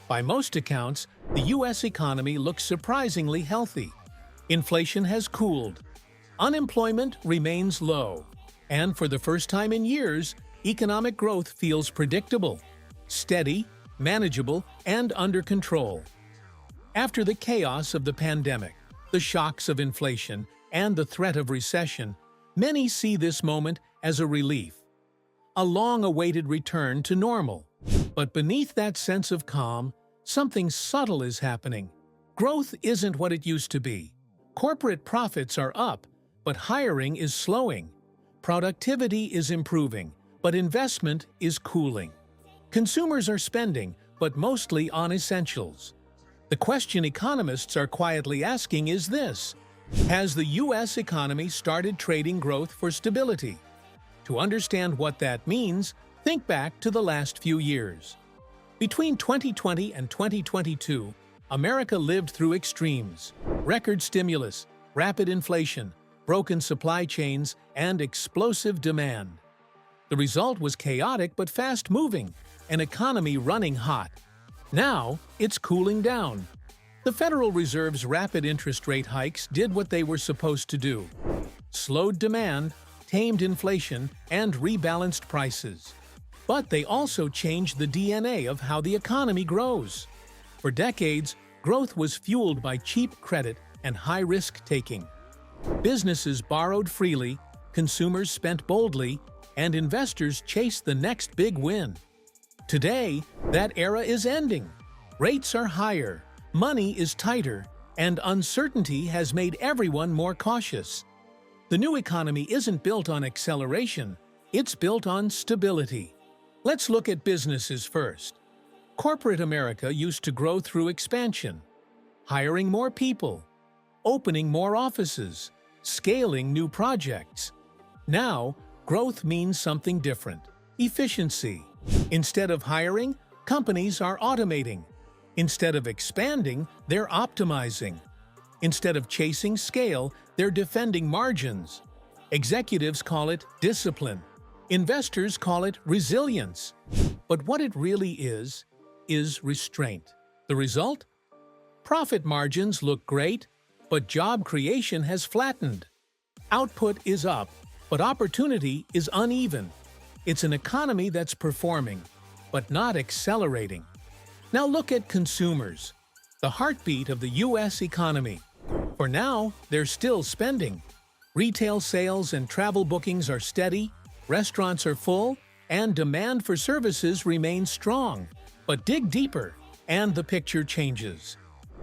By most accounts, the U.S. economy looks surprisingly healthy. Inflation has cooled. Unemployment remains low. And for the first time in years, economic growth feels predictable, steady, manageable, and under control. After the chaos of the pandemic, the shocks of inflation, and the threat of recession, many see this moment as a relief, a long-awaited return to normal. But beneath that sense of calm, something subtle is happening. Growth isn't what it used to be. Corporate profits are up, but hiring is slowing. Productivity is improving, but investment is cooling. Consumers are spending, but mostly on essentials. The question economists are quietly asking is this: has the U.S. economy started trading growth for stability? To understand what that means, think back to the last few years. Between 2020 and 2022, America lived through extremes: record stimulus, rapid inflation, broken supply chains, and explosive demand. The result was chaotic but fast-moving, an economy running hot. Now, it's cooling down. The Federal Reserve's rapid interest rate hikes did what they were supposed to do: slowed demand, tamed inflation, and rebalanced prices. But they also changed the DNA of how the economy grows. For decades, growth was fueled by cheap credit and high risk-taking. Businesses borrowed freely, consumers spent boldly, and investors chased the next big win. Today, that era is ending. Rates are higher, money is tighter, and uncertainty has made everyone more cautious. The new economy isn't built on acceleration, it's built on stability. Let's look at businesses first. Corporate America used to grow through expansion, hiring more people, opening more offices, scaling new projects. Now, growth means something different: efficiency. Instead of hiring, companies are automating. Instead of expanding, they're optimizing. Instead of chasing scale, they're defending margins. Executives call it discipline. Investors call it resilience. But what it really is restraint. The result? Profit margins look great, but job creation has flattened. Output is up, but opportunity is uneven. It's an economy that's performing, but not accelerating. Now look at consumers, the heartbeat of the U.S. economy. For now, they're still spending. Retail sales and travel bookings are steady, restaurants are full, and demand for services remains strong. But dig deeper, and the picture changes.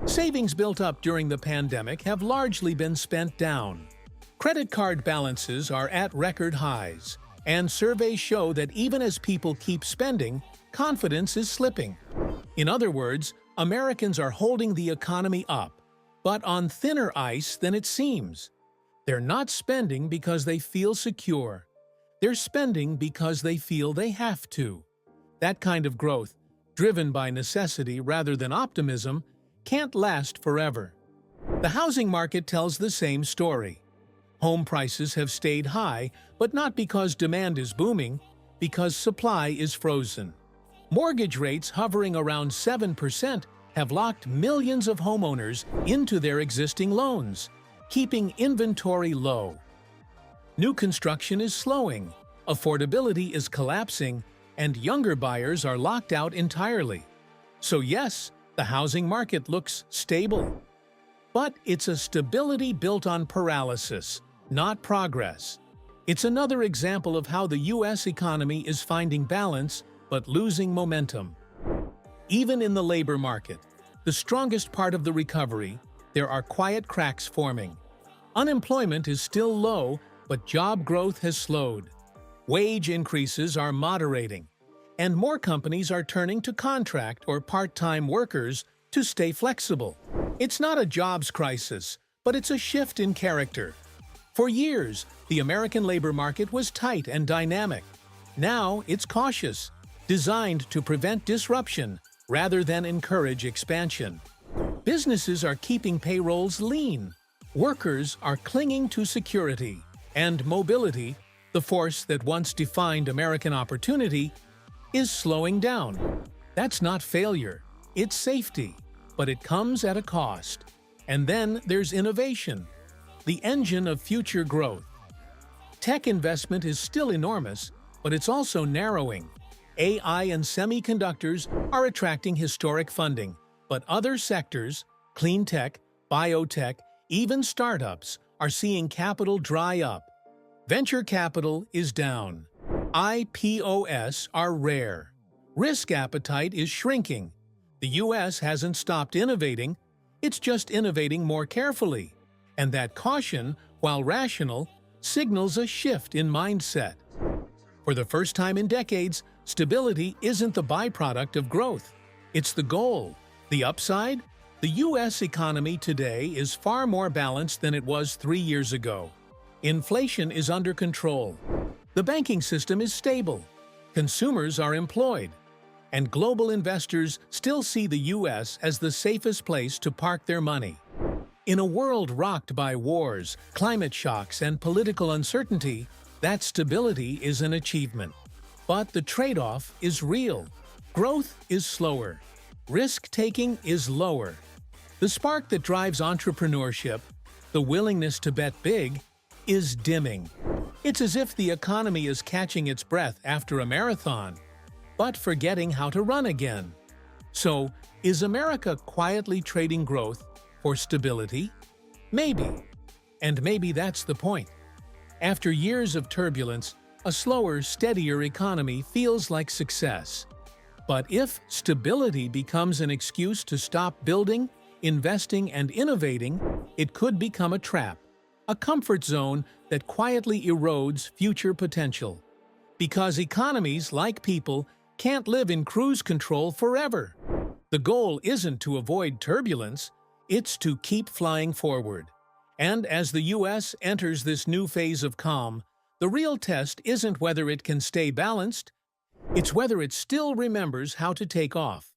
Savings built up during the pandemic have largely been spent down. Credit card balances are at record highs, and surveys show that even as people keep spending, confidence is slipping. In other words, Americans are holding the economy up, but on thinner ice than it seems. They're not spending because they feel secure. They're spending because they feel they have to. That kind of growth, driven by necessity rather than optimism, can't last forever. The housing market tells the same story. Home prices have stayed high, but not because demand is booming, because supply is frozen. Mortgage rates hovering around 7% have locked millions of homeowners into their existing loans, keeping inventory low. New construction is slowing, affordability is collapsing, and younger buyers are locked out entirely. So yes, the housing market looks stable. But it's a stability built on paralysis, not progress. It's another example of how the U.S. economy is finding balance but losing momentum. Even in the labor market, the strongest part of the recovery, there are quiet cracks forming. Unemployment is still low, but job growth has slowed. Wage increases are moderating, and more companies are turning to contract or part-time workers to stay flexible. It's not a jobs crisis, but it's a shift in character. For years, the American labor market was tight and dynamic. Now it's cautious, designed to prevent disruption rather than encourage expansion. Businesses are keeping payrolls lean. Workers are clinging to security. And mobility, the force that once defined American opportunity, is slowing down. That's not failure. It's safety, but it comes at a cost. And then there's innovation, the engine of future growth. Tech investment is still enormous, but it's also narrowing. AI and semiconductors are attracting historic funding, but other sectors, clean tech, biotech, even startups, are seeing capital dry up. Venture capital is down. IPOs are rare. Risk appetite is shrinking. The US hasn't stopped innovating, it's just innovating more carefully. And that caution, while rational, signals a shift in mindset. For the first time in decades, stability isn't the byproduct of growth. It's the goal. The upside? The U.S. economy today is far more balanced than it was 3 years ago. Inflation is under control. The banking system is stable. Consumers are employed. And global investors still see the U.S. as the safest place to park their money. In a world rocked by wars, climate shocks, and political uncertainty, that stability is an achievement. But the trade-off is real. Growth is slower. Risk-taking is lower. The spark that drives entrepreneurship, the willingness to bet big, is dimming. It's as if the economy is catching its breath after a marathon, but forgetting how to run again. So, is America quietly trading growth for stability? Maybe. And maybe that's the point. After years of turbulence, a slower, steadier economy feels like success. But if stability becomes an excuse to stop building, investing, and innovating, it could become a trap, a comfort zone that quietly erodes future potential. Because economies, like people, can't live in cruise control forever. The goal isn't to avoid turbulence, it's to keep flying forward. And as the U.S. enters this new phase of calm, the real test isn't whether it can stay balanced, it's whether it still remembers how to take off.